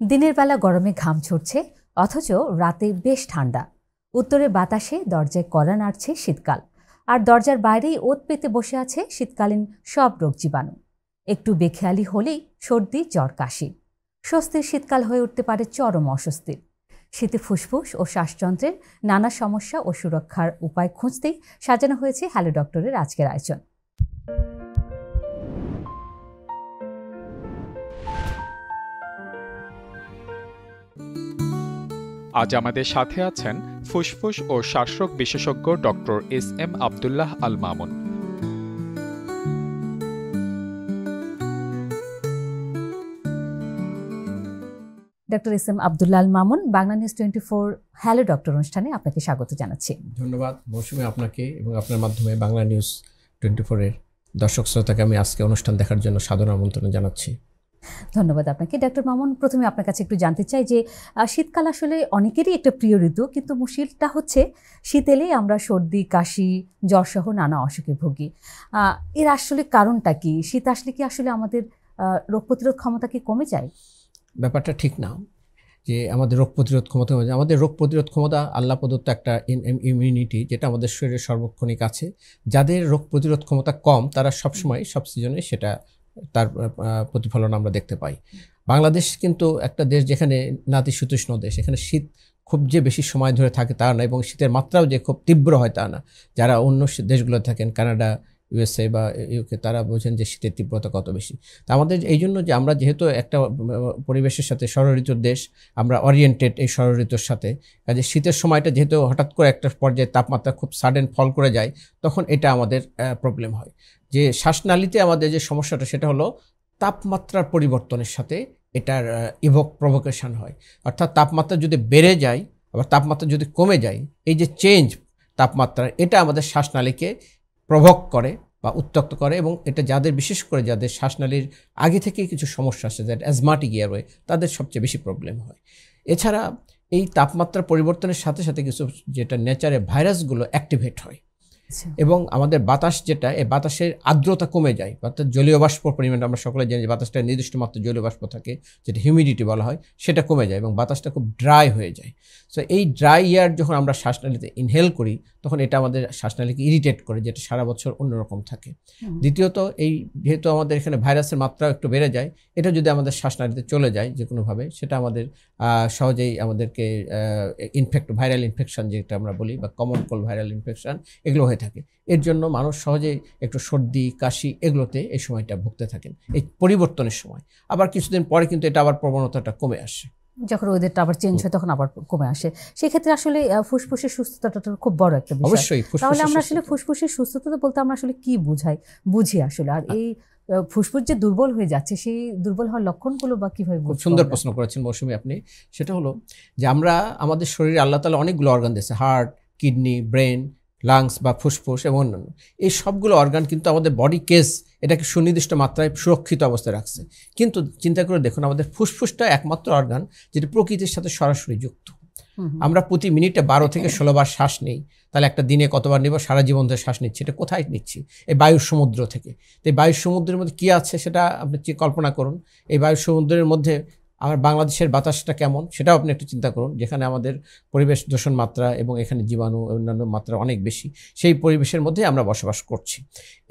দিনের বেলা গরমে ঘাম ঝরছে, অথচ রাতে বেশ ঠান্ডা। উত্তরে বাতাসে দরজায় কড়া নাড়ছে শীতকাল, আর দরজার বাইরেই ওত পেতে বসে আছে শীতকালীন সব রোগ জীবাণু। একটু বেখেয়ালি হলেই সর্দি, জ্বর, কাশি। স্বস্তির শীতকাল হয়ে উঠতে পারে চরম অস্বস্তির। শীতে ফুসফুস ও শ্বাসযন্ত্রের নানা সমস্যা ও সুরক্ষার উপায় খুঁজতেই সাজানো হয়েছে হ্যালো ডক্টরের আজকের আয়োজন। আজ আমাদের সাথে আছেন ফুসফুস ও শ্বাসরোগ বিশেষজ্ঞ doctor S M. Abdullah Al Mamun. Doctor S M. Abdullah Al Mamun, Bangla news 24 hello doctor অনুষ্ঠানে আপনাকে স্বাগত জানাচ্ছি। ধন্যবাদ মৌসুমী, আপনাকে এবং আপনার মাধ্যমে বাংলা নিউজ 24-এর দর্শক শ্রোতাকে আমি আজকে অনুষ্ঠান দেখার জন্য সাদর আমন্ত্রণ জানাচ্ছি। ধন্যবাদ আপনাকে। ডক্টর মামুন, প্রথমে আপনার কাছে একটু জানতে চাই যে শীতকাল আসলে অনেকেরই একটা প্রিয় ঋতু, কিন্তু মুশকিলটা হচ্ছে শীত এলেই আমরা সর্দি, কাশি, জ্বরসহ নানা অসুখে ভুগি। এর আসলে কারণটা কি? শীত আসলে কি আসলে আমাদের রোগ প্রতিরোধ ক্ষমতা কি কমে যায়? ব্যাপারটা ঠিক না যে আমাদের রোগ প্রতিরোধ ক্ষমতা, আমাদের রোগ প্রতিরোধ ক্ষমতা আল্লাহ প্রদত্ত একটা ইমিউনিটি, যেটা আমাদের শরীরের সর্বক্ষণিক আছে। যাদের রোগ প্রতিরোধ ক্ষমতা কম, তারা সবসময় সব সিজনে সেটা তার প্রতিফলন আমরা দেখতে পাই। বাংলাদেশ কিন্তু একটা দেশ যেখানে নাতিশীতোষ্ণ দেশ, এখানে শীত খুব যে বেশি সময় ধরে থাকে তা না, এবং শীতের মাত্রাও যে খুব তীব্র হয় তা না। যারা অন্য দেশগুলো থাকেন, কানাডা, ইউএসএ বা ইউকে, তারা বোঝেন যে শীতের তীব্রতা কত বেশি। তা আমাদের এই জন্য যে আমরা যেহেতু একটা পরিবেশের সাথে ষড়ঋতুর দেশ, আমরা ওরিয়েন্টেড এই ষড়ঋতুর সাথে, কাজে শীতের সময়টা যেহেতু হঠাৎ করে একটা পর্যায়ে তাপমাত্রা খুব সাডেন ফল করে যায়, তখন এটা আমাদের প্রবলেম হয়। যে শ্বাসনালীতে আমাদের যে সমস্যাটা, সেটা হলো তাপমাত্রার পরিবর্তনের সাথে এটার প্রভোকেশন হয়। অর্থাৎ তাপমাত্রা যদি বেড়ে যায়, আবার তাপমাত্রা যদি কমে যায়, এই যে চেঞ্জ তাপমাত্রার, এটা আমাদের শ্বাসনালীকে প্রভোগ করে বা উত্তক্ত করে, এবং এটা যাদের, বিশেষ করে যাদের শ্বাসনালীর আগে থেকেই কিছু সমস্যা আছে, যাদের অ্যাজমাটিক এয়ারওয়ে, তাদের সবচেয়ে বেশি প্রবলেম হয়। এছাড়া এই তাপমাত্রা পরিবর্তনের সাথে সাথে কিছু যেটা নেচারে ভাইরাসগুলো অ্যাক্টিভেট হয়, এবং আমাদের বাতাস যেটা, এই বাতাসের আর্দ্রতা কমে যায়, অর্থাৎ জলীয় বাষ্প পরিমাণ, আমরা সকলে জানি যে বাতাসটা নির্দিষ্ট মাত্রা জলীয় বাষ্প থাকে, যেটা হিউমিডিটি বলা হয়, সেটা কমে যায় এবং বাতাসটা খুব ড্রাই হয়ে যায়। সো এই ড্রাই এয়ার যখন আমরা শ্বাসনালীতে ইনহেল করি, তখন এটা আমাদের শ্বাসনালীকে ইরিটেট করে, যেটা সারা বছর অন্যরকম থাকে। দ্বিতীয়ত, এই যেহেতু আমাদের এখানে ভাইরাসের মাত্রা একটু বেড়ে যায়, এটা যদি আমাদের শ্বাসনালীতে চলে যায় যে কোনোভাবে, সেটা আমাদের সহজেই আমাদেরকে ভাইরাল ইনফেকশন যেটা আমরা বলি, বা কমন কোল্ড ভাইরাল ইনফেকশন, এগুলো হয়ে থাকে। এর জন্য মানুষ সহজেই একটু সর্দি, কাশি এগুলোতে এই সময়টা ভুগতে থাকেন এই পরিবর্তনের সময়। আবার কিছুদিন পরে কিন্তু এটা আবার প্রবণতাটা কমে আসে, যখন ওয়েদারটা আবার চেঞ্জ হয় তখন আবার কমে আসে। সেক্ষেত্রে আসলে ফুসফুসের সুস্থতাটা খুব বড় একটা বিষয়। অবশ্যই। তাহলে আমরা আসলে ফুসফুসের সুস্থতা বলতে আমরা আসলে কি বুঝি আসলে? আর এই ফুসফুস যে দুর্বল হয়ে যাচ্ছে, সেই দুর্বল হওয়ার লক্ষণগুলো বা কিভাবে? খুব সুন্দর প্রশ্ন করেছেন মৌসুমী আপনি। সেটা হলো যে আমরা, আমাদের শরীরে আল্লাহ তাআলা অনেকগুলো অর্গান দিয়েছে, হার্ট, কিডনি, ব্রেন, লাংস বা ফুসফুস এবং অন্যান্য। এই সবগুলো অর্গান কিন্তু আমাদের বডি কেস এটাকে সুনির্দিষ্ট মাত্রায় সুরক্ষিত অবস্থায় রাখছে। কিন্তু চিন্তা করে দেখুন, আমাদের ফুসফুসটা একমাত্র অর্গান যেটা প্রকৃতির সাথে সরাসরি যুক্ত। আমরা প্রতি মিনিটে 12 থেকে 16 বার শ্বাস নিই, তাহলে একটা দিনে কতবার নিব? সারা জীবন ধরে শ্বাস নিচ্ছি। এটা কোথায় নিচ্ছি? এই বায়ুর সমুদ্র থেকে। তো এই বায়ুর সমুদ্রের মধ্যে কী আছে সেটা আপনি কল্পনা করুন। এই বায়ুর সমুদ্রের মধ্যে আমার বাংলাদেশের বাতাসটা কেমন সেটাও আপনি একটু চিন্তা করুন, যেখানে আমাদের পরিবেশ দূষণ মাত্রা এবং এখানে জীবাণু অন্যান্য মাত্রা অনেক বেশি। সেই পরিবেশের মধ্যে আমরা বসবাস করছি।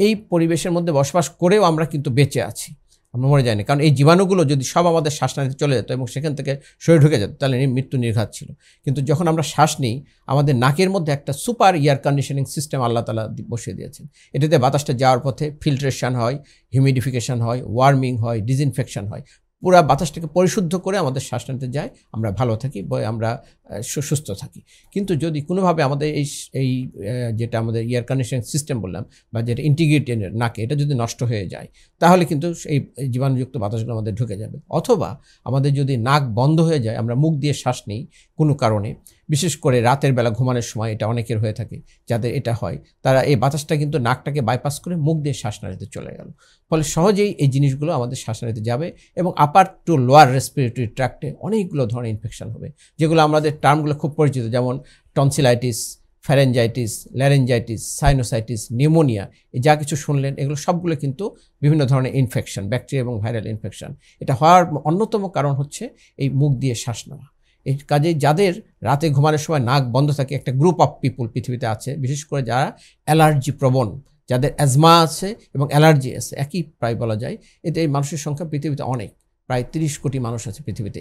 এই পরিবেশের মধ্যে বসবাস করেও আমরা কিন্তু বেঁচে আছি, আমরা মরে যাইনি। কারণ এই জীবাণুগুলো যদি সব আমাদের শ্বাসনালীতে চলে যেত এবং সেখান থেকে শরীরে ঢুকে যেত, তাহলে মৃত্যু নির্ঘাত ছিল। কিন্তু যখন আমরা শ্বাস নিই, আমাদের নাকের মধ্যে একটা সুপার এয়ার কন্ডিশনিং সিস্টেম আল্লাহ তাআলা বসিয়ে দিয়েছেন। এটাতে বাতাসটা যাওয়ার পথে ফিল্ট্রেশন হয়, হিউমিডিফিকেশন হয়, ওয়ার্মিং হয়, ডিসইনফেকশন হয়, পুরা বাতাসটাকে পরিশুদ্ধ করে আমাদের শ্বাসনালীতে যায়, আমরা ভালো থাকি, আমরা সুস্থ থাকি। কিন্তু যদি কোনোভাবে আমাদের এই যেটা আমাদের এয়ার কন্ডিশনিং সিস্টেম বললাম, বা যেটা ইন্টিগ্রেটেড নাকে, এটা যদি নষ্ট হয়ে যায়, তাহলে কিন্তু এই জীবাণুযুক্ত বাতাসগুলো আমাদের ঢুকে যাবে। অথবা আমাদের যদি নাক বন্ধ হয়ে যায়, আমরা মুখ দিয়ে শ্বাস নিই কোনো কারণে, বিশেষ করে রাতের বেলা ঘুমানোর সময়, এটা অনেকের হয়ে থাকে, যাদের এটা হয়, তারা এই বাতাসটা কিন্তু নাকটাকে বাইপাস করে মুখ দিয়ে শ্বাসনালীতে চলে গেল। ফলে সহজেই এই জিনিসগুলো আমাদের শ্বাসনালীতে যাবে এবং আপার টু লোয়ার রেসপিরেটরি ট্র্যাক্টে অনেকগুলো ধরনের ইনফেকশন হবে, যেগুলো আমাদের টার্মগুলো খুব পরিচিত, যেমন টনসিলাইটিস, ফ্যারেঞ্জাইটিস, ল্যারেঞ্জাইটিস, সাইনোসাইটিস, নিউমোনিয়া, যা কিছু শুনলেন এগুলো সবগুলো কিন্তু বিভিন্ন ধরনের ইনফেকশন, ব্যাকটেরিয়া এবং ভাইরাল ইনফেকশন। এটা হওয়ার অন্যতম কারণ হচ্ছে এই মুখ দিয়ে শ্বাস নেওয়া। এই কাজে যাদের রাতে ঘুমানোর সময় নাক বন্ধ থাকে, একটা গ্রুপ অফ পিপুল পৃথিবীতে আছে, বিশেষ করে যারা অ্যালার্জি প্রবণ, যাদের অ্যাজমা আছে এবং অ্যালার্জি আছে, একই প্রায় বলা যায়। এতে এই মানুষের সংখ্যা পৃথিবীতে অনেক, প্রায় 30 কোটি মানুষ আছে পৃথিবীতে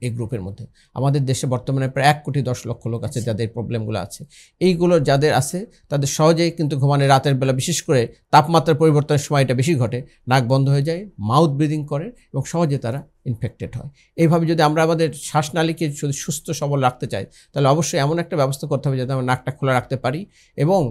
এই গ্রুপের মধ্যে। আমাদের দেশে বর্তমানে প্রায় 1,10,00,000 লোক আছে যাদের প্রবলেমগুলো আছে। এইগুলো যাদের আছে তাদের সহজেই কিন্তু ঘুমানোর রাতের বেলা, বিশেষ করে তাপমাত্রার পরিবর্তনের সময় এটা বেশি ঘটে, নাক বন্ধ হয়ে যায়, মাউথ ব্রিদিং করে এবং সহজে তারা ইনফেক্টেড হয়। এইভাবে যদি আমরা আমাদের শ্বাসনালীকে যদি সুস্থ সবল রাখতে চাই তাহলে অবশ্যই এমন একটা ব্যবস্থা করতে হবে যাতে আমরা নাকটা খোলা রাখতে পারি এবং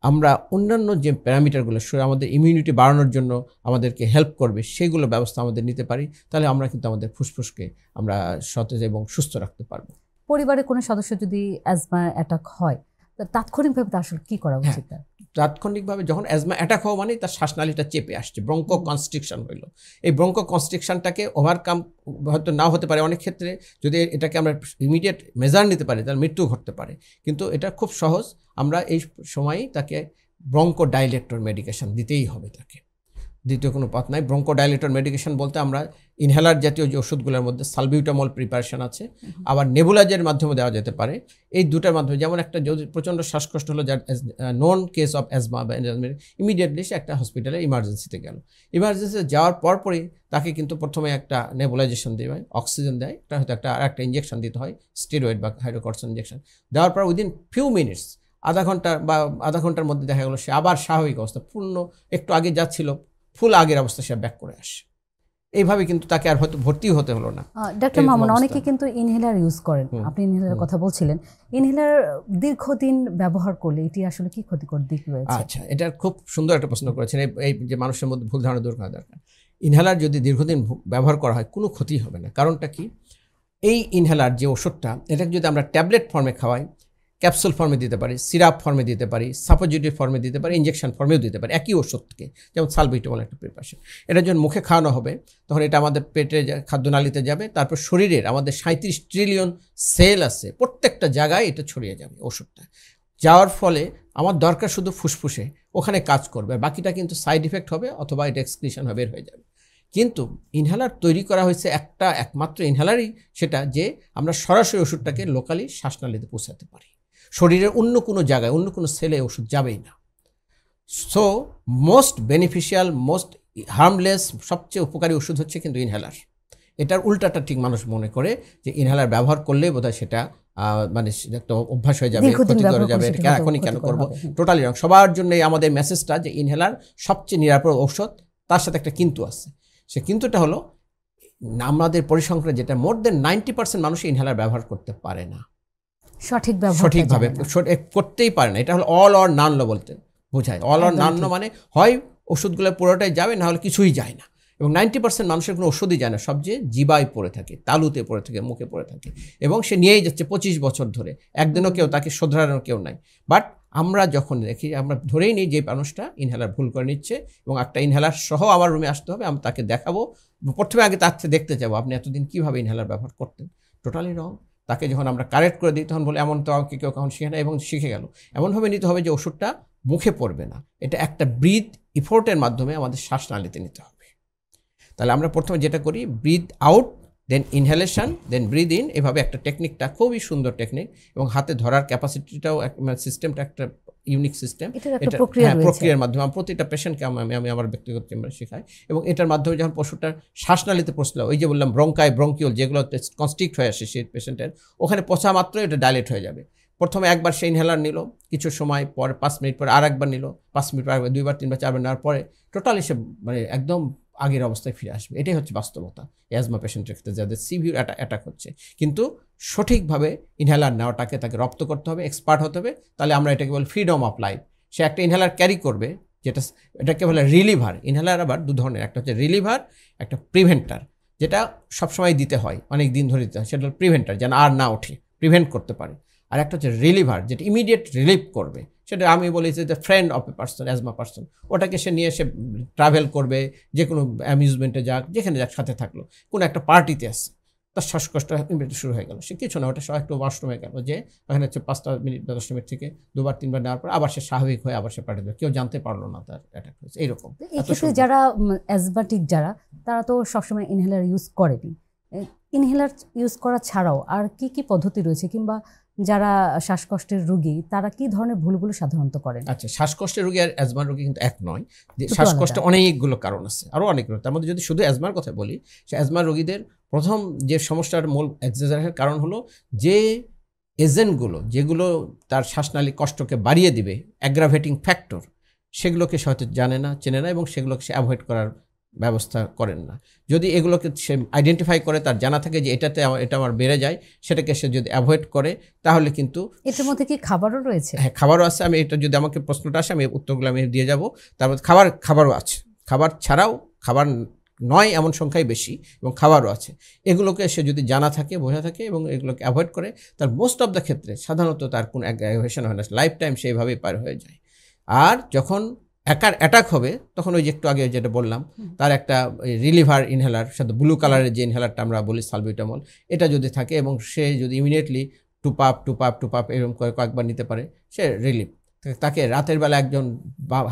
আমরা অন্যান্য যে প্যারামিটারগুলো আমাদের ইমিউনিটি বাড়ানোর জন্য আমাদেরকে হেল্প করবে সেগুলো ব্যবস্থা আমাদের নিতে পারি, তাহলে আমরা কিন্তু আমাদের ফুসফুসকে আমরা সতেজ এবং সুস্থ রাখতে পারবো। পরিবারের কোনো সদস্য যদি অ্যাজমা অ্যাটাক হয় তাৎক্ষণিকভাবে তা আসলে কি করা উচিত? তাৎক্ষণিকভাবে যখন অ্যাজমা অ্যাটাক হওয়া মানে তার শ্বাসনালীটা চেপে আসছে, ব্রঙ্কো কনস্ট্রিকশন হইল। এই ব্রঙ্কো কনস্ট্রিকশনটাকে ওভারকাম হয়তো নাও হতে পারে, অনেক ক্ষেত্রে যদি এটাকে আমরা ইমিডিয়েট মেজার নিতে পারি তার মৃত্যু ঘটতে পারে, কিন্তু এটা খুব সহজ। আমরা এই সময়ই তাকে ব্রঙ্কো ডাইলেটর মেডিকেশন দিতেই হবে, তাকে দ্বিতীয় কোনো পথ নাই। ব্রঙ্কো ডাইলেটর মেডিকেশন বলতে আমরা ইনহেলার জাতীয় যে ওষুধগুলোর মধ্যে সালবিউটামল প্রিপারেশন আছে, আবার নেবুলাইজারের মাধ্যমে দেওয়া যেতে পারে। এই দুটার মাধ্যমে, যেমন একটা যদি প্রচণ্ড শ্বাসকষ্ট হলো, যার নোন কেস অফ অ্যাজমা বা ইমিডিয়েটলি সে একটা হসপিটালে ইমার্জেন্সিতে গেল। ইমার্জেন্সিতে যাওয়ার পরপরই তাকে কিন্তু প্রথমে একটা নেবুলাইজেশন দেওয়া হয়, অক্সিজেন দেয়, এটা হয়তো একটা ইঞ্জেকশন দিতে হয়, স্টেরয়েড বা হাইড্রোকর্টিসন ইঞ্জেকশন দেওয়ার পর উইদিন ফিউ মিনিটস, আধা ঘন্টার মধ্যে দেখা গেলো সে আবার স্বাভাবিক অবস্থা, পূর্ণ একটু আগে যাচ্ছিল ফুল আগের অবস্থা সে ব্যাক করে আসে। এইভাবে কিন্তু তাকে আর হয়তো ভর্তি হতে হলো না। ডক্টর মামুন, অনেকে কিন্তু ইনহেলার ইউজ করেন, আপনি ইনহেলারের কথা বলছিলেন। ইনহেলার দীর্ঘদিন ব্যবহার করলে এটি আসলে কি ক্ষতিকর দিক রয়েছে? আচ্ছা, এটা খুব সুন্দর একটা প্রশ্ন করেছেন। এই যে মানুষের মধ্যে ভুল ধারণা দূর করা দরকার। ইনহেলার যদি দীর্ঘদিন ব্যবহার করা হয় কোনো ক্ষতি হবে না। কারণটা কি, এই ইনহেলার যে ওষুধটা, এটাকে যদি আমরা ট্যাবলেট ফর্মে খাওয়াই, ক্যাপসুল ফর্মে দিতে পারি, সিরাপ ফর্মে দিতে পারি, সাপোজিটরি ফর্মে দিতে পারি, ইঞ্জেকশন ফর্মেও দিতে পারি, একই ওষুধকে, যেমন সালবিউটামল একটা প্রিপারেশন। এটা যখন মুখে খাওয়ানো হবে তখন এটা আমাদের পেটে খাদ্যনালীতে যাবে, তারপর শরীরের আমাদের 37 ট্রিলিয়ন সেল আছে, প্রত্যেকটা জায়গায় এটা ছড়িয়ে যাবে ওষুধটা। যাওয়ার ফলে আমার দরকার শুধু ফুসফুসে, ওখানে কাজ করবে, বাকিটা কিন্তু সাইড ইফেক্ট হবে অথবা এটা এক্সক্রিশন হবে, বের হয়ে যাবে। কিন্তু ইনহেলার তৈরি করা হয়েছে একমাত্র ইনহেলারই সেটা, যে আমরা সরাসরি ওষুধটাকে লোকালি শ্বাসনালীতে পৌঁছাতে পারি, শরীরের অন্য কোনো জায়গায় অন্য কোনো সেলে ওষুধ যাবেই না। So most beneficial, most harmless, সবচেয়ে উপকারী ওষুধ হচ্ছে কিন্তু ইনহেলার। এটার উল্টাটা ঠিক মানুষ মনে করে যে ইনহেলার ব্যবহার করলে বোধহয় সেটা মানে একটা অভ্যাস হয়ে যাবে, ক্ষতি করে যাবে, এখনই কেন করবো। টোটালি রং। সবার জন্য আমাদের মেসেজটা যে ইনহেলার সবচেয়ে নিরাপদ ঔষধ, তার সাথে একটা কিন্তু আছে। সে কিন্তুটা হলো আমাদের পরিসংখ্যানে যেটা মোর দেন 90% মানুষ ইনহেলার ব্যবহার করতে পারে না, সঠিকভাবে করতেই পারে না। এটা হলো অল অর নান লো বলতে বোঝায়। অল অর নান লো মানে হয় ওষুধগুলো পুরোটাই যাবে, না হলে কিছুই যায় না। এবং 90% মানুষের কোনো ওষুধই যায় না, সবচেয়ে জিবায় পড়ে থাকে, তালুতে পড়ে থাকে, মুখে পড়ে থাকে, এবং সে নিয়েই যাচ্ছে 25 বছর ধরে, একদিনও কেউ তাকে শোধরানোর কেউ নাই। বাট আমরা যখন দেখি, আমরা ধরেই নিই যে মানুষটা ইনহেলার ভুল করে নিচ্ছে, এবং একটা ইনহেলার সহ আমার রুমে আসতে হবে, আমি তাকে দেখাবো, প্রথমে আগে তার থেকে দেখতে যাবো আপনি এতদিন কীভাবে ইনহেলার ব্যবহার করতেন। টোটালি রং। তাকে যখন আমরা কারেক্ট করে দিই তখন বলে এমন তো আমাকে কেউ কখন শিখে না, এবং শিখে গেল। এমনভাবে নিতে হবে যে ওষুধটা মুখে পড়বে না, এটা একটা ব্রিথ ইফোর্টের মাধ্যমে আমাদের শ্বাসনালীতে নিতে হবে। তাহলে আমরা প্রথমে যেটা করি, breathe out, then inhalation, then breathe in. এভাবে একটা টেকনিকটা খুবই সুন্দর টেকনিক, এবং হাতে ধরার ক্যাপাসিটিটাও সিস্টেমটা একটা ইউনিক সিস্টেম। এটা প্রক্রিয়ার মাধ্যমে প্রতিটা পেশেন্টকে আমি আমার ব্যক্তিগত চেম্বারে শেখাই, এবং এটার মাধ্যমে যখন পশুটার শ্বাসনালীতে পৌঁছলো, ওই যে বললাম ব্রঙ্কিওল যেগুলো কনস্ট্রিক্ট হয়ে আসে সেই পেশেন্টের, ওখানে পৌঁছা মাত্র এটা ডাইলেট হয়ে যাবে। প্রথমে একবার সে ইনহেলার নিল, কিছু সময় পরে 5 মিনিট পরে আর একবার নিল, 5 মিনিট পরে 2বার 3বার 4বার নেওয়ার পরে টোটালি সে মানে একদম আগের অবস্থায় ফিরে আসবে। এটাই হচ্ছে বাস্তবতা অ্যাজমা পেশেন্টের ক্ষেত্রে যাদের সিভিয়ার অ্যাটাক হচ্ছে। কিন্তু সঠিকভাবে ইনহেলার নেওয়াটাকে তাকে রপ্ত করতে হবে, এক্সপার্ট হতে হবে, তাহলে আমরা এটাকে বলি ফ্রিডম অফ লাইফ। সে একটা ইনহেলার ক্যারি করবে, এটাকে বলে রিলিভার। ইনহেলার আবার 2 ধরনের, একটা হচ্ছে রিলিভার, একটা প্রিভেন্টার, যেটা সবসময় দিতে হয়, অনেক দিন ধরে দিতে হয়, সেটা হল প্রিভেন্টার, যেন আর না ওঠে, প্রিভেন্ট করতে পারে। আর একটা হচ্ছে রিলিভার, যেটা ইমিডিয়েট রিলিভ করবে, সেটা আমি বলি যে the friend of a person, asthma person. ওটাকে সে নিয়ে সে ট্রাভেল করবে, যে কোনো অ্যামিউজমেন্টে যাক, যেখানে যাক, সাথে থাকলো, কোনো একটা পার্টিতে আসছে, তার শ্বাসকষ্ট ইমিডিয়েটলি শুরু হয়ে গেল। সে কিছু না, ওটা একটু ওয়াশরুমে গেল, যে ওখানে হচ্ছে 5 মিনিট বা 10 মিনিট থেকে 2-3 বার নেওয়ার পর আবার সে স্বাভাবিক হয়ে আবার সে পাঠিয়ে দেবে, কেউ জানতে পারলো না তার অ্যাটাক হয়েছে। এইরকম এক্ষেত্রে যারা অ্যাজমাটিক যারা, তারা তো সবসময় ইনহেলার ইউজ করেনি। ইনহেলার ইউজ করা ছাড়াও আর কি কি পদ্ধতি রয়েছে, কিংবা যারা শ্বাসকষ্টের রোগী তারা কি ধরনের ভুলগুলো সাধারণত করেন? আচ্ছা, শ্বাসকষ্টের রোগী আর অ্যাজমার রোগী কিন্তু এক নয়। যে শ্বাসকষ্ট অনেকগুলো কারণ আছে, আরও অনেকগুলো। তার মধ্যে যদি শুধু অ্যাজমার কথা বলি, সে অ্যাজমার রোগীদের প্রথম যে সমস্যার মূল এক্সাজারেশনের কারণ হলো যে এজেন্টগুলো যেগুলো তার শ্বাসনালী কষ্টকে বাড়িয়ে দিবে, অ্যাগ্রাভেটিং ফ্যাক্টর, সেগুলোকে সে হয়তো জানে না, চেনে না, এবং সেগুলোকে সে অ্যাভয়েড করার ব্যবস্থা করেন না। যদি এগুলোকে সে আইডেন্টিফাই করে, তার জানা থাকে যে এটা আমার বেড়ে যায়, সেটাকে সে যদি অ্যাভয়েড করে, তাহলে কিন্তু এটার মধ্যে কি খাবারও রয়েছে? হ্যাঁ, খাবারও আছে। আমি এটা যদি আমাকে প্রশ্নটা আসে, আমি উত্তরগুলো আমি দিয়ে যাব। তারপর খাবারও আছে, খাবার ছাড়াও, খাবার নয় এমন সংখ্যাই বেশি, এবং খাবারও আছে। এগুলোকে সে যদি জানা থাকে, বোঝা থাকে, এবং এগুলোকে অ্যাভয়েড করে, তার মোস্ট অফ দ্য ক্ষেত্রে সাধারণত তার কোনো অ্যাগ্রাভেশন হয় না, লাইফ টাইম সেইভাবেই পার হয়ে যায়। আর যখন অ্যাটাক হবে, তখন ওই যে একটু আগে যেটা বললাম, তার একটা রিলিভার ইনহেলার, সাথে ব্লু কালারের যে ইনহেলারটা আমরা বলি সালবিউটামল, এটা যদি থাকে, এবং সে যদি ইমিডিয়েটলি টু পাপ এরকম করে কয়েকবার নিতে পারে, সে রিলিফ। তাকে রাতের বেলা একজন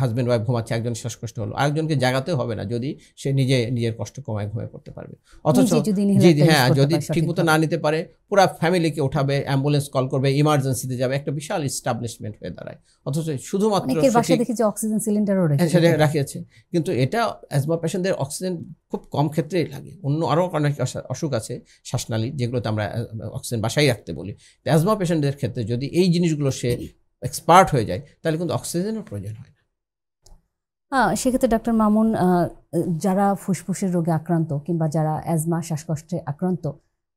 হাজব্যান্ড ওয়াইফ ঘুমাচ্ছে, একজন শ্বাসকষ্ট হলো, আরেকজনকে জাগাতেও হবে না যদি সে নিজের কষ্ট কমায় ঘুমিয়ে পড়তে পারবে। অথচ যদি ঠিকমতো না নিতে পারে, পুরো ফ্যামিলিকে উঠাবে, অ্যাম্বুলেন্স কল করবে, ইমার্জেন্সিতে যাবে, একটা বিশাল ইস্টাবলিশমেন্ট হয়ে দাঁড়ায়। অথচ শুধুমাত্র অক্সিজেন সিলিন্ডারও রাখিয়েছে, কিন্তু এটা অ্যাজমা পেশেন্টদের অক্সিজেন খুব কম ক্ষেত্রেই লাগে। অন্য আরও অনেক অসুখ আছে শ্বাসনালী, যেগুলোতে আমরা অক্সিজেন বাসায় রাখতে বলি। অ্যাজমা পেশেন্টদের ক্ষেত্রে যদি এই জিনিসগুলো সে এক্সপার্ট হয়ে যায়, তাহলে কিন্তু অক্সিজেনের প্রয়োজন হয় না। সেক্ষেত্রে ডক্টর মামুন, যারা ফুসফুসের রোগে আক্রান্ত কিংবা যারা অ্যাজমা শ্বাসকষ্টে আক্রান্ত,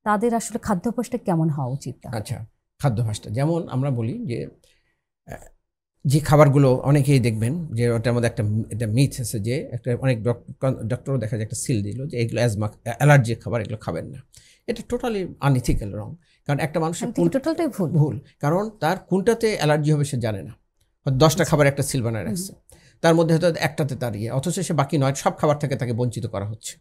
তাদের আসলে খাদ্যাভ্যাসটা কেমন হওয়া উচিত? আচ্ছা, খাদ্যাভ্যাসটা যেমন আমরা বলি যে খাবারগুলো অনেকেই দেখবেন যে ওটার মধ্যে একটা মিথ আছে, যে একটা অনেক ডক্টরও দেখা যায় একটা সিল দিল যে এগুলো অ্যাজমা অ্যালার্জির খাবার, এগুলো খাবেন না। এটা টোটালি আনইথিক্যাল, রং। কারণ একটা মানুষের টোটালটাই ভুল, কারণ তার কোনটাতে অ্যালার্জি হবে সে জানে না। 10টা খাবার একটা সিল বানায় রাখছে, তার মধ্যে হয়তো একটাতে তার অথচ সে বাকি 9 সব খাবার থেকে তাকে বঞ্চিত করা হচ্ছে।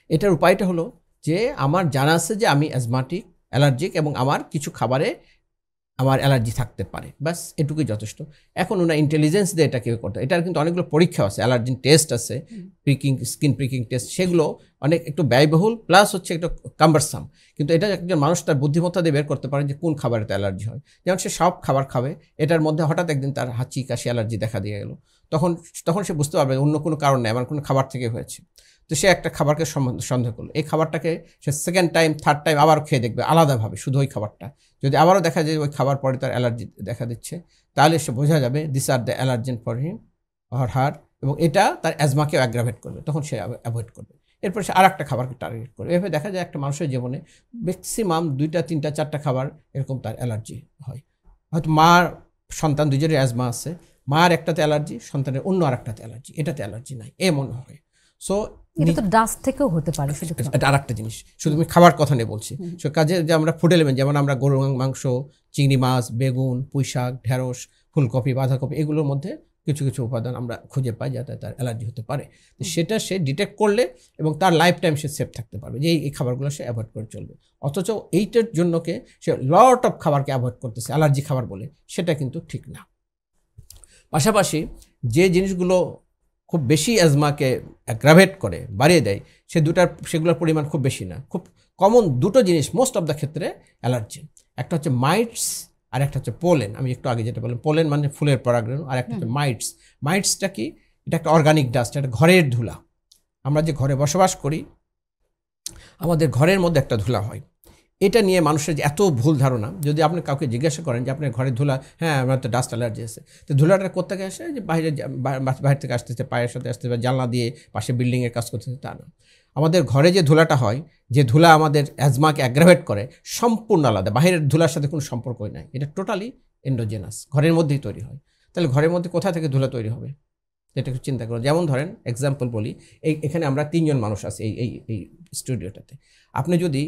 এটার উপায়টা হলো যে আমার জানা আছে যে আমি অ্যাজমাটিক, অ্যালার্জিক, এবং আমার কিছু খাবারে আমার অ্যালার্জি থাকতে পারে, বাস এটুকুই যথেষ্ট। এখন ওনার ইন্টেলিজেন্স দিয়ে এটা কেউ করতে, এটার কিন্তু অনেকগুলো পরীক্ষা আছে, অ্যালার্জিন টেস্ট আছে, স্কিন প্রিকিং টেস্ট, সেগুলো অনেক একটু ব্যয়বহুল, প্লাস হচ্ছে একটু কাম্বারসাম। কিন্তু এটা একজন মানুষ তার বুদ্ধিমত্তা দিয়ে বের করতে পারে যে কোন খাবারেতে অ্যালার্জি হয়। যেমন সে সব খাবার খাবে, এটার মধ্যে হঠাৎ একদিন তার হাঁচি কাশি অ্যালার্জি দেখা দিয়ে গেল, তখন সে বুঝতে পারবে অন্য কোনো কারণ নেই, আমার কোনো খাবার থেকে হয়েছে। তো সে একটা খাবারকে সন্দেহ করলো, এই খাবারটাকে সে সেকেন্ড টাইম, থার্ড টাইম আবার খেয়ে দেখবে আলাদাভাবে, শুধু ওই খাবারটা। যদি আবারও দেখা যায় ওই খাবার পরে তার অ্যালার্জি দেখা দিচ্ছে, তাহলে সে বোঝা যাবে this are the allergen for him or her, এবং এটা তার অ্যাজমাকেও অ্যাগ্রাভেট করবে, তখন সে অ্যাভয়েড করবে। এরপর সে আর একটা খাবারকে টার্গেট করবে। এভাবে দেখা যায় একটা মানুষের জীবনে ম্যাক্সিমাম 2টা 3টা 4টা খাবার এরকম তার অ্যালার্জি হয়। হয়তো মার সন্তান দুজনের অ্যাজমা আছে, মার একটাতে অ্যালার্জি, সন্তানের অন্য আর একটাতে অ্যালার্জি, এটাতে অ্যালার্জি নাই এমন হয়। সো এটা তো ডাস্ট থেকেও হতে পারে, এটা আর একটা জিনিস। শুধু আমি খাবার কথা নিয়ে বলছি। সো কাজে যে আমরা ফুড এলিমেন্ট, যেমন আমরা গরুর মাংস, চিংড়ি মাছ, বেগুন, পুঁইশাক, ঢেঁড়স, ফুলকপি, বাঁধাকপি, এগুলোর মধ্যে কিছু কিছু উপাদান আমরা খুঁজে পাই যাতে তার অ্যালার্জি হতে পারে। সেটা সে ডিটেক্ট করলে এবং তার লাইফ টাইম সে সেফ থাকতে পারবে, যে এই খাবারগুলো সে অ্যাভয়েড করে চলবে। অথচ এইটার জন্যকে সে লট অফ খাবারকে অ্যাভয়েড করতেছে অ্যালার্জি খাবার বলে, সেটা কিন্তু ঠিক না। পাশাপাশি যে জিনিসগুলো খুব বেশি অ্যাজমাকে অ্যাগ্রাভেট করে, বাড়িয়ে দেয়, সেগুলোর পরিমাণ খুব বেশি না। খুব কমন 2টো জিনিস মোস্ট অফ দ্য ক্ষেত্রে অ্যালার্জি, একটা হচ্ছে মাইটস আর একটা হচ্ছে পোলেন। আমি একটু আগে যেটা বললাম, পোলেন মানে ফুলের পরাগরেণু, আর একটা হচ্ছে মাইটস। মাইটসটা কি? এটা একটা অর্গানিক ডাস্ট, এটা ঘরের ধুলা। আমরা যে ঘরে বসবাস করি, আমাদের ঘরের মধ্যে একটা ধুলা হয়। এটা নিয়ে মানুষের যে এত ভুল ধারণা, যদি আপনি কাউকে জিজ্ঞাসা করেন যে আপনার ঘরের ধুলা, হ্যাঁ আমার তো ডাস্ট অ্যালার্জি আছে, তো ধুলাটা কোথেকে আসে? যে বাইরে থেকে আসতেছে, পায়ের সাথে আসতেছে, বা জানলা দিয়ে পাশে বিল্ডিংয়ের কাজ করতেছে, তা না। আমাদের ঘরে যে ধুলাটা হয়, যে ধুলা আমাদের অ্যাজমাকে অ্যাগ্রাভেট করে, সম্পূর্ণ আলাদা, বাইরের ধুলার সাথে কোনো সম্পর্কই নাই। এটা টোটালি এন্ডোজেনাস, ঘরের মধ্যেই তৈরি হয়। তাহলে ঘরের মধ্যে কোথা থেকে ধুলা তৈরি হবে, এটা একটু চিন্তা করো। যেমন ধরেন এক্সাম্পল বলি, এখানে আমরা 3 জন মানুষ আছি এই স্টুডিওটাতে। আপনি যদি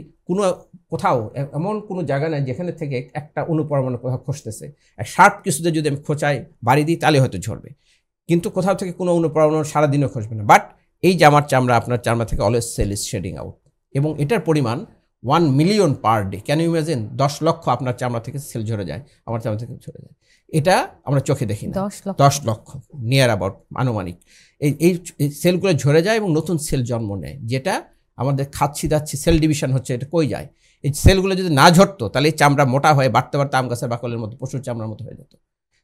কোথাও এমন কোনো জায়গা নেই যেখানে থেকে একটা অনুপরমাণু কোথাও খসতেছে, শার্প কিছুতে যদি আমি খোঁচাই বাড়ি দিই, তাহলে হয়তো ঝরবে, কিন্তু কোথাও থেকে কোনো অনুপরমাণু সারাদিনও খসবে না। বাট এই যে আমার চামড়া, আপনার চামড়া থেকে always cell is shedding out, এবং এটার পরিমাণ 1 million per day. Can you imagine? 10 lakh আপনার চামড়া থেকে সেল ঝরে যায়, আমার চামড়া থেকে ঝরে যায়। এটা আমরা চোখে দেখি না। 10 লক্ষ নিয়ার অ্যাবাউট আনুমানিক এই সেলগুলো ঝরে যায় এবং নতুন সেল জন্ম নেয়, যেটা আমাদের খাচ্ছি দাচ্ছি সেল ডিভিশন হচ্ছে, এটা কই যায়? এই সেলগুলো যদি না ঝরতো তাহলে এই চামড়া মোটা হয়ে বাড়তে বাড়তে আম গাছের বাকলের মতো পশুর চামড়ার মতো হয়ে যেত।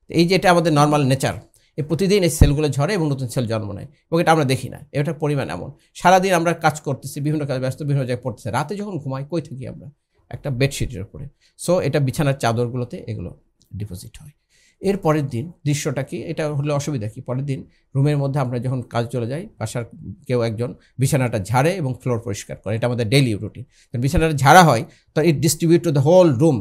এই যে এটা আমাদের নর্মাল নেচার, এই প্রতিদিন এই সেলগুলো ঝরে এবং নতুন সেল জন্ম নেয়, এবং এটা আমরা দেখি না। এটার পরিমাণ এমন, সারাদিন আমরা কাজ করতেছি, বিভিন্ন কাজে ব্যস্ত, বিভিন্ন জায়গায় পড়তেছি, রাতে যখন ঘুমাই কই থাকি আমরা? একটা বেডশিটের উপরে। সো এটা বিছানার চাদরগুলোতে এগুলো ডিপোজিট হয়। এর পরের দিন দৃশ্যটা কি? এটা হলে অসুবিধা কি? পরের দিন রুমের মধ্যে আমরা যখন কাজ চলে যাই, বাসার কেউ একজন বিছানাটা ঝাড়ে এবং ফ্লোর পরিষ্কার করে, এটা আমাদের ডেইলি রুটিন। বিছানাটা ঝাড়া হয় তো it distribute to the whole room,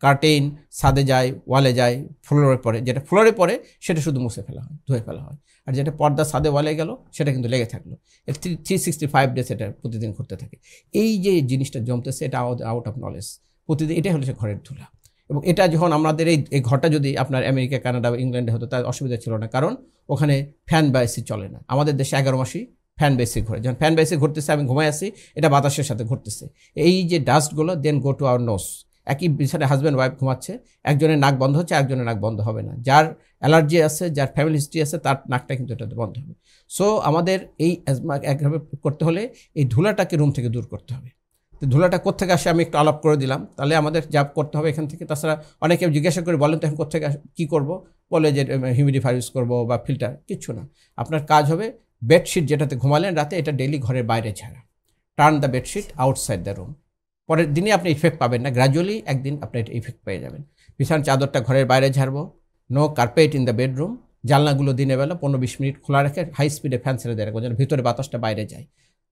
curtain ছাদে যায়, ওয়ালে যায়, ফ্লোরে পড়ে, যেটা ফ্লোরে পড়ে সেটা শুধু মুছে ফেলা হয়, ধুয়ে ফেলা হয়, আর যেটা পর্দা ছাদে ওয়ালে গেল সেটা কিন্তু লেগে থাকলো। 365 ডেজ এটা প্রতিদিন ঘুরতে থাকে। এই যে জিনিসটা জমতেছে, এটা আউট অফ নলেজ। প্রতিদিন এটাই হলো ঘরের ধুলা। এবং এটা যখন আমাদের এই ঘরটা যদি আপনার আমেরিকা, কানাডা বা ইংল্যান্ডে হতো তার অসুবিধা ছিল না, কারণ ওখানে ফ্যান বা এসি চলে না। আমাদের দেশে 11 মাসই ফ্যান বা এসি ঘুরে। যখন ফ্যান বা এসি ঘুরতেছে, আমি ঘুমাই আসি, এটা বাতাসের সাথে ঘুরতেছে। এই যে ডাস্টগুলো দেন গো টু আওয়ার নোজ। একই বিছানায় হাজব্যান্ড ওয়াইফ ঘুমাচ্ছে, একজনের নাক বন্ধ হচ্ছে, একজনের নাক বন্ধ হবে না। যার অ্যালার্জি আছে, যার ফ্যামিলি হিস্ট্রি আছে, তার নাকটা কিন্তু এটাতে বন্ধ হবে। সো আমাদের এই অ্যাজমা একভাবে করতে হলে এই ধুলাটাকে রুম থেকে দূর করতে হবে। তো ধুলাটা কোত্থেকে আসে আমি একটু আলাপ করে দিলাম। তাহলে আমাদের যা করতে হবে এখান থেকে। তাছাড়া অনেকে জিজ্ঞাসা করে বলেন তো এখন কোত্থেকে কী করবো, বলে যে হিউমিডিফায়ার ইউজ করবো বা ফিল্টার, কিচ্ছু না। আপনার কাজ হবে বেডশিট যেটাতে ঘুমালেন রাতে, এটা ডেইলি ঘরের বাইরে ছাড়া। Turn the bedsheet outside the room. পরের দিনে আপনি ইফেক্ট পাবেন না, গ্র্যাজুয়ালি একদিন আপনি এটা ইফেক্ট পেয়ে যাবেন। বিছানার চাদরটা ঘরের বাইরে ঝাড়বো। No carpet in the bedroom. জানলাগুলো দিনের বেলা 15-20 মিনিট খোলা রেখে হাই স্পিডে ফ্যান ছেড়ে দিয়ে রাখবো, যেন ভিতরে বাতাসটা বাইরে যায়।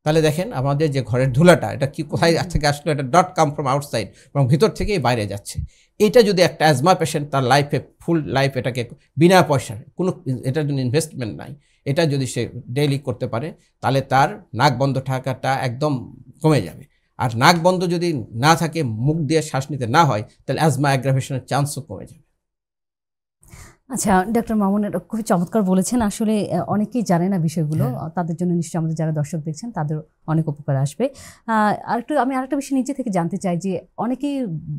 তাহলে দেখেন আমাদের যে ঘরের ধুলাটা, এটা কি কোথায় থেকে আসলো? এটা ডট কাম ফ্রম আউটসাইড, এবং ভিতর থেকেই বাইরে যাচ্ছে। এইটা যদি একটা অ্যাজমা পেশেন্ট তার লাইফে ফুল লাইফ এটাকে বিনা পয়সায়, কোনো এটার জন্য ইনভেস্টমেন্ট নাই, এটা যদি সে ডেইলি করতে পারে, তাহলে তার নাক বন্ধ থাকাটা একদম কমে যাবে। আর নাক বন্ধ যদি না থাকে, মুখ দিয়ে শ্বাস নিতে না হয়, তাহলে অ্যাজমা অ্যাগ্রাভেশনের চান্সও কমে যাবে। আচ্ছা ডক্টর মামুন, খুবই চমৎকার বলেছেন। আসলে অনেকেই জানে না বিষয়গুলো, তাদের জন্য নিশ্চয়ই আমাদের যারা দর্শক দেখছেন তাদের অনেক উপকার আসবে। আমি আরেকটা বিষয় নিজে থেকে জানতে চাই যে অনেকেই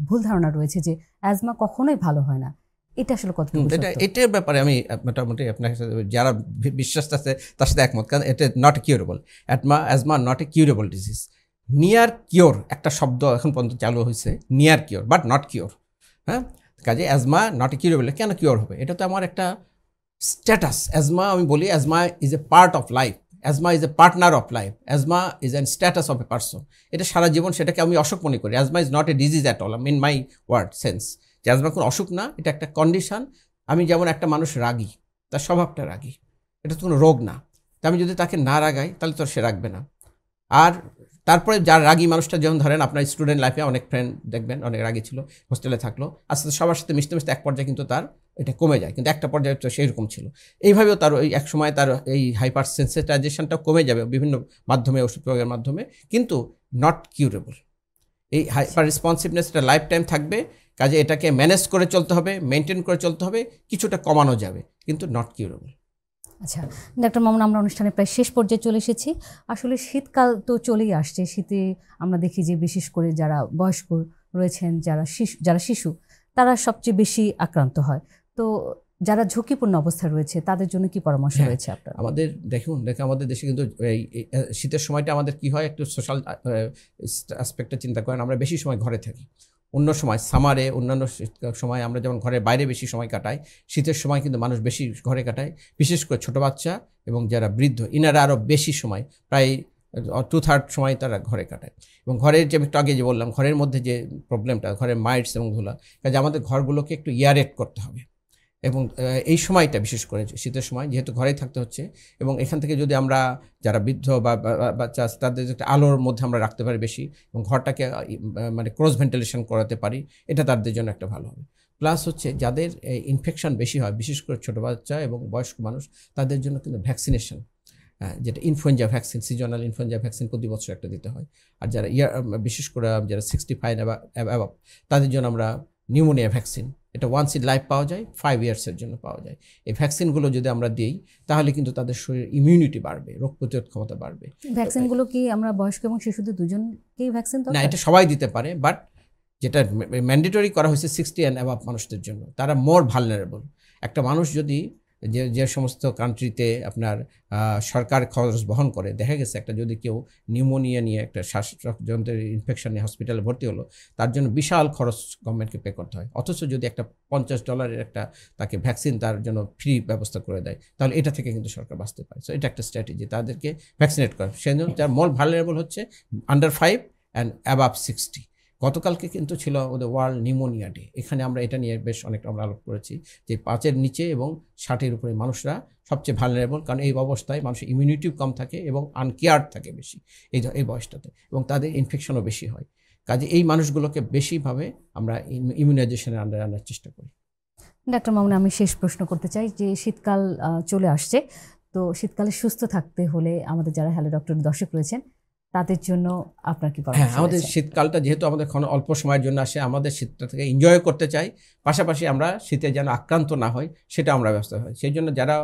ভুল ধারণা রয়েছে যে অ্যাজমা কখনোই ভালো হয় না, এটা আসলে কতটুকু সত্য? এটার ব্যাপারে আমি মোটামুটি আপনার যারা বিশ্বাস আছে তার সাথে একমত, কারণ এটা not a curable. Asthma not a curable disease. Near cure একটা শব্দ এখন পর্যন্ত চালু হয়েছে, near cure but not cure. হ্যাঁ, কাজে অ্যাজমা নট এ কিউরেবল। কেন কিওর হবে? এটা তো আমার একটা স্ট্যাটাস। অ্যাজমা আমি বলি asthma is a part of life, asthma is a partner of life, asthma is an status of a person. এটা সারা জীবন, সেটাকে আমি অসুখ মনে করি। Asthma is not a disease at all in my word sense. যে asthma কোনো অসুখ না, এটা একটা কন্ডিশন। আমি যেমন একটা মানুষ রাগী, তার স্বভাবটা রাগী, এটা তো কোনো রোগ না। তা আমি যদি তাকে না রাগাই তাহলে তো সে রাখবে না। আর তারপরে যার রাগী মানুষটা, যেমন ধরেন আপনার স্টুডেন্ট লাইফে অনেক ফ্রেন্ড দেখবেন অনেক রাগী ছিল, হোস্টেলে থাকলো, আস্তে আস্তে সবার সাথে মিশতে মিশতে এক পর্যায়ে কিন্তু তার এটা কমে যায়, কিন্তু একটা পর্যায়ে তো সেই রকম ছিল। এইভাবেও তার ওই এক সময় তার এই হাইপার সেন্সিটাইজেশনটা কমে যাবে বিভিন্ন মাধ্যমে, ওষুধ প্রয়োগের মাধ্যমে, কিন্তু নট কিউরেবল। এই হাইপার রেসপন্সিভনেস এটা লাইফ টাইম থাকবে। কাজে এটাকে ম্যানেজ করে চলতে হবে, মেনটেন করে চলতে হবে, কিছুটা কমানো যাবে, কিন্তু নট কিউরেবল। আচ্ছা ডক্টর মামুন, আমরা অনুষ্ঠানে প্রায় শেষ পর্যায়ে চলে এসেছি। আসলে শীতকাল তো চলেই আসছে। শীতে আমরা দেখি যে বিশেষ করে যারা বয়স্ক রয়েছেন, যারা শিশু, তারা সবচেয়ে বেশি আক্রান্ত হয়। তো যারা ঝুঁকিপূর্ণ অবস্থায় রয়েছে তাদের জন্য কি পরামর্শ রয়েছে আপনার? আমাদের দেখুন আমাদের দেশে কিন্তু এই শীতের সময়টা আমাদের কি হয়, একটু সোশ্যাল অ্যাসপেক্টে চিন্তা করেন, আমরা বেশি সময় ঘরে থাকি। অন্য সময় সামারে, অন্যান্য সময় আমরা যেমন ঘরের বাইরে বেশি সময় কাটাই, শীতের সময় কিন্তু মানুষ বেশি ঘরে কাটায়, বিশেষ করে ছোটো বাচ্চা এবং যারা বৃদ্ধ, ইনারা আরও বেশি সময়, প্রায় 2/3 সময় তারা ঘরে কাটায়। এবং ঘরের যে একটু আগে যে বললাম, ঘরের মধ্যে যে প্রবলেমটা, ঘরের মাইটস এবং ধুলা, কাজে আমাদের ঘরগুলোকে একটু ইয়ারেট করতে হবে। এবং এই সময়টা বিশেষ করে শীতের সময় যেহেতু ঘরেই থাকতে হচ্ছে, এবং এখান থেকে যদি আমরা যারা বৃদ্ধ বা বাচ্চা তাদের একটা আলোর মধ্যে আমরা রাখতে পারি বেশি, এবং ঘরটাকে মানে ক্রস ভেন্টিলেশন করাতে পারি, এটা তাদের জন্য একটা ভালো হবে। প্লাস হচ্ছে যাদের ইনফেকশন বেশি হয়, বিশেষ করে ছোটো বাচ্চা এবং বয়স্ক মানুষ, তাদের জন্য কিন্তু ভ্যাকসিনেশন, যেটা influenza vaccine, seasonal influenza vaccine প্রতি বছর একটা দিতে হয়। আর যারা বিশেষ করে যারা 65 অ্যাবাভ, তাদের জন্য আমরা নিউমোনিয়া ভ্যাকসিন এটা ওয়ান্স ইন লাইফ পাওয়া যায়, 5 ইয়ার্সের জন্য পাওয়া যায়। এই ভ্যাকসিনগুলো যদি আমরা দিই তাহলে কিন্তু তাদের শরীর ইমিউনিটি বাড়বে, রোগ প্রতিরোধ ক্ষমতা বাড়বে। ভ্যাকসিনগুলো কি আমরা বয়স্ক এবং শিশুদের দুজনকেই ভ্যাকসিন না, এটা সবাই দিতে পারে, বাট যেটা ম্যান্ডেটরি করা হয়েছে 60 অ্যান্ড অ্যাবাভ মানুষদের জন্য, তারা মোর ভালনারেবল। একটা মানুষ যদি যে সমস্ত কান্ট্রিতে আপনার সরকার খরচ বহন করে, দেখা গেছে একটা যদি কেউ নিউমোনিয়া নিয়ে একটা শ্বাসযন্ত্রের ইনফেকশন নিয়ে হসপিটালে ভর্তি হলো, তার জন্য বিশাল খরচ গভর্নমেন্টকে পে করতে হয়। অথচ যদি একটা $50 একটা তাকে ভ্যাকসিন তার জন্য ফ্রি ব্যবস্থা করে দেয়, তাহলে এটা থেকে কিন্তু সরকার বাঁচতে পারে। সো এটা একটা স্ট্র্যাটেজি, তাদেরকে ভ্যাকসিনেট করা। সেজন্য যার মোর ভালনারেবল হচ্ছে আন্ডার 5 অ্যান্ড অ্যাবাভ 60। গতকালকে কিন্তু ছিল ওদের ওয়ার্ল্ড নিউমোনিয়া ডে। এখানে আমরা এটা নিয়ে বেশ অনেক আমরা আলোচনা করেছি যে 5-এর নিচে এবং 60-এর উপরে মানুষরা সবচেয়ে ভালনারেবল, কারণ এই অবস্থায় মানুষের ইমিউনিটিও কম থাকে এবং আনকেয়ার্ড থাকে বেশি এই বয়সটাতে, এবং তাদের ইনফেকশনও বেশি হয়। কাজে এই মানুষগুলোকে বেশিভাবে আমরা ইমিউনাইজেশনের আন্ডারে আনার চেষ্টা করি। ডাক্তার মামুন, আমি শেষ প্রশ্ন করতে চাই যে শীতকাল চলে আসছে, তো শীতকালে সুস্থ থাকতে হলে আমাদের যারা হ্যালো ডক্টর দর্শক রয়েছেন তাদের জন্য আপনার কি পরামর্শ? আমাদের শীতকালটা যেহেতু আমাদের অল্প সময়ের জন্য আসে, আমাদের শীতটা থেকে এনজয় করতে চাই, পাশাপাশি আমরা শীতে যেন আক্রান্ত না হয় সেটা আমরা ব্যবস্থা হয়। সেই জন্য যারা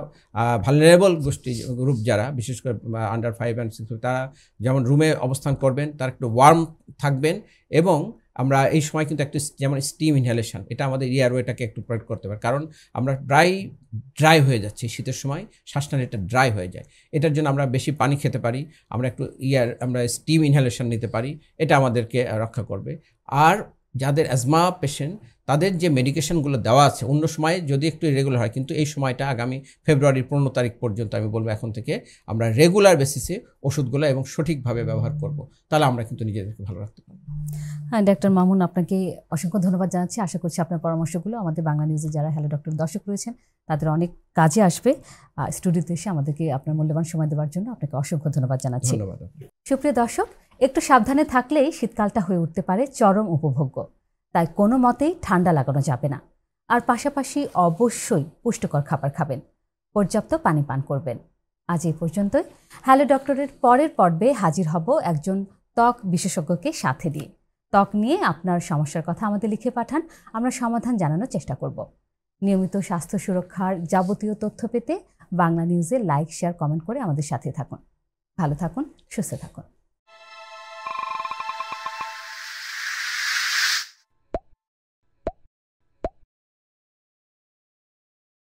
ভালনারেবল গোষ্ঠী গ্রুপ, যারা বিশেষ করে আন্ডার 5 অ্যান্ড 6, তারা যেমন রুমে অবস্থান করবেন, তারা একটু ওয়ার্ম থাকবেন, এবং আমরা এই সময় কিন্তু একটু যেমন স্টিম ইনহেলেশন, এটা আমাদের এয়ারওয়েটাকে একটু প্রোটেক্ট করতে পারে, কারণ আমরা ড্রাই হয়ে যাচ্ছি শীতের সময়, শ্বাসনালীটা ড্রাই হয়ে যায়। এটার জন্য আমরা বেশি পানি খেতে পারি, আমরা একটু আমরা স্টিম ইনহেলেশন নিতে পারি, এটা আমাদেরকে রক্ষা করবে। আর যাদের অ্যাজমা পেশেন্ট, তাদের যে মেডিকেশনগুলো দেওয়া আছে অন্য সময় যদি একটু রেগুলার হয়, কিন্তু এই সময়টা আগামী ফেব্রুয়ারির 15 তারিখ পর্যন্ত আমি বলবো এখন থেকে আমরা রেগুলার বেসিসে ওষুধগুলো এবং সঠিকভাবে ব্যবহার করব, তাহলে আমরা কিন্তু নিজেদেরকে ভালো রাখতে পারবো। হ্যাঁ ডাক্তার মামুন, আপনাকে অসংখ্য ধন্যবাদ জানাচ্ছি। আশা করছি আপনার পরামর্শগুলো আমাদের বাংলা নিউজে যারা হ্যালো ডক্টর দর্শক রয়েছেন তাদের অনেক কাজে আসবে। স্টুডিওতে এসে আমাদেরকে আপনার মূল্যবান সময় দেওয়ার জন্য আপনাকে অসংখ্য ধন্যবাদ জানাচ্ছি। ধন্যবাদ। সুপ্রিয় দর্শক, একটু সাবধানে থাকলেই শীতকালটা হয়ে উঠতে পারে চরম উপভোগ্য, তাই কোনো মতেই ঠান্ডা লাগানো যাবে না। আর পাশাপাশি অবশ্যই পুষ্টিকর খাবার খাবেন, পর্যাপ্ত পানি পান করবেন। আজ এই পর্যন্তই। হ্যালো ডক্টরের পরের পর্বে হাজির হব একজন ত্বক বিশেষজ্ঞকে সাথে দিয়ে। ত্বক নিয়ে আপনার সমস্যার কথা আমাদের লিখে পাঠান, আমরা সমাধান জানানোর চেষ্টা করব। নিয়মিত স্বাস্থ্য সুরক্ষার যাবতীয় তথ্য পেতে বাংলা নিউজে লাইক, শেয়ার, কমেন্ট করে আমাদের সাথে থাকুন। ভালো থাকুন, সুস্থ থাকুন।